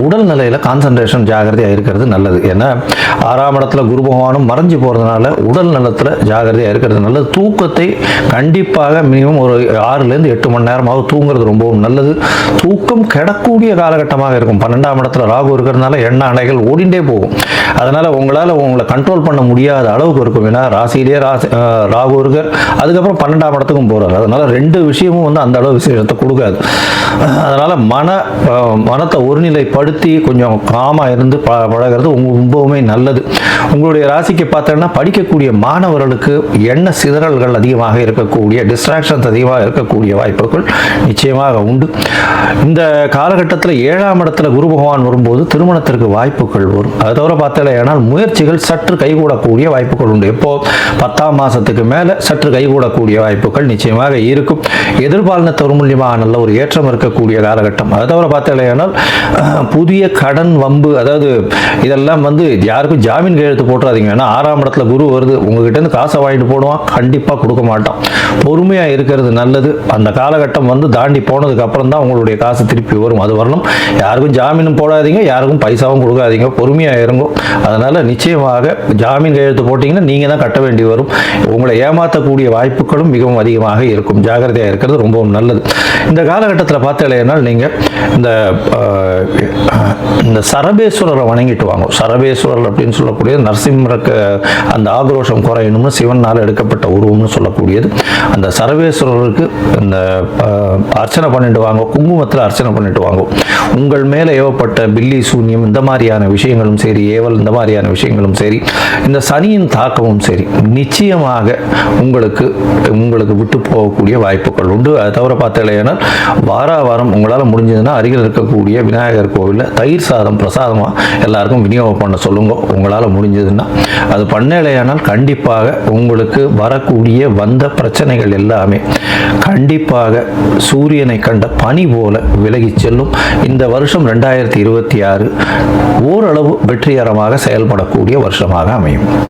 உடல் நிலையில் கான்சன்ட்ரேஷன் ஜாகிரதையாக இருக்கிறது நல்லது. ஏன்னா 6ஆம் இடத்துல குரு பகவானும் மறைஞ்சு போகிறதுனால உடல் நலத்தில் ஜாகிரதையாக இருக்கிறது நல்லது. தூக்கத்தை கண்டிப்பாக மினிமம் ஒரு 6லேருந்து 8 மணி நேரமாக தூங்குறது ரொம்பவும் நல்லது. தூக்கம் கெடக்கூடிய காலகட்டமாக இருக்கும். 12ஆம் இடத்துல ராகு இருக்கிறதுனால எண்ண அணைகள் ஓடிண்டே போகும். அதனால் உங்களை கண்ட்ரோல் பண்ண முடியாத அளவுக்கு இருக்கும். ஏன்னா ராசியிலேயே ராகு இருக்கார், அதுக்கப்புறம் 12ஆம் இடத்துக்கும் போகிறார். அதனால் 2 விஷயமும் வந்து அந்த அளவு விசேஷத்தை கொடுக்காது. அதனால் மனத்தை ஒருநிலைப்படுத்தி கொஞ்சம் காமாக இருந்து பழகிறது ரொம்பவுமே நல்லது. உங்களுடைய ராசிக்கு பார்த்தோன்னா படிக்கக்கூடிய மாணவர்களுக்கு எண்ண சிதறல்கள் அதிகமாக இருக்கக்கூடிய, டிஸ்ட்ராக்ஷன்ஸ் அதிகமாக இருக்கக்கூடிய வாய்ப்புகள் நிச்சயமாக உண்டு. இந்த காலகட்டத்தில் 7ஆம் இடத்துல குரு பகவான் வரும்போது திருமணத்திற்கு வாய்ப்புகள் வரும். அதை தவிர பார்த்தேனால் முயற்சிகள் சற்று கைகூடக்கூடிய வாய்ப்புகள் உண்டு. எப்போ 10ஆம் மாதத்துக்கு மேலே சற்று கைகூடக்கூடிய வாய்ப்புகள் நிச்சயமாக இருக்கும். எதிர்பாலினத்தவர் மூலியமாக நல்ல ஒரு ஏற்றம் இருக்கக்கூடிய காலகட்டம். அதை தவிர பார்த்தேனால் புதிய கடன் வம்பு, அதாவது இதெல்லாம் வந்து யாருக்கும் ஜாமீன் கையெழுத்து போட்டுறாதீங்க. ஏன்னா 6ஆம் இடத்துல குரு வருது, உங்ககிட்ட இருந்து காசை வாங்கிட்டு போடுவான், கண்டிப்பாக கொடுக்க மாட்டான். பொறுமையாக இருக்கிறது நல்லது. அந்த காலகட்டம் வந்து தாண்டி போனதுக்கு அப்புறம் தான் உங்களுடைய காசு திருப்பி வரும். அது வரணும். யாருக்கும் ஜாமீனும் போடாதீங்க, யாருக்கும் பைசாவும் கொடுக்காதீங்க, பொறுமையாக இருங்கும். அதனால் நிச்சயமாக ஜாமீன் கையெழுத்து போட்டிங்கன்னா நீங்கள் தான் கட்ட வேண்டி வரும். உங்களை ஏமாற்றக்கூடிய வாய்ப்புகளும் மிகவும் அதிகமாக இருக்கும். ஜாகிரதையாக இருக்கிறது ரொம்பவும் நல்லது. இந்த காலகட்டத்தில் பார்த்தீங்கன்னா நீங்கள் இந்த சரபேஸ்வரரை வணங்கிட்டு வாங்க. சரபேஸ்வரர் அப்படின்னு சொல்லக்கூடிய நரசிம்மருக்கு அந்த ஆக்ரோஷம் குறையணும்னு சிவனால் எடுக்கப்பட்ட உருவம்னு சொல்லக்கூடியது. அந்த சரபேஸ்வரருக்கு இந்த அர்ச்சனை பண்ணிட்டு வாங்க, குங்குமத்தில் அர்ச்சனை பண்ணிட்டு வாங்க. உங்கள் மேலே ஏவப்பட்ட பில்லி சூன்யம் இந்த மாதிரியான விஷயங்களும் சரி, ஏவல் இந்த மாதிரியான விஷயங்களும் சரி, இந்த சனியின் தாக்கமும் சரி, நிச்சயமாக உங்களுக்கு விட்டு போகக்கூடிய வாய்ப்புகள் உண்டு. அதை தவிர பார்த்தீங்கன்னா வாரம் உங்களால் முடிஞ்சதுன்னா அருகில் இருக்கக்கூடிய விநாயகர் கோவிலில் தயிர் சாதம் பிரசாதமாக எல்லாருக்கும் விநியோகம் பண்ண சொல்லுங்க. உங்களால் முடிஞ்சதுன்னா அது பண்ணலையானால் கண்டிப்பாக உங்களுக்கு வரக்கூடிய வந்த பிரச்சனைகள் எல்லாமே கண்டிப்பாக சூரியனை கண்ட பனி போல விலகி செல்லும். இந்த வருஷம் 2026 ஓரளவு வெற்றிகரமாக செயல்படக்கூடிய வருஷமாக அமையும்.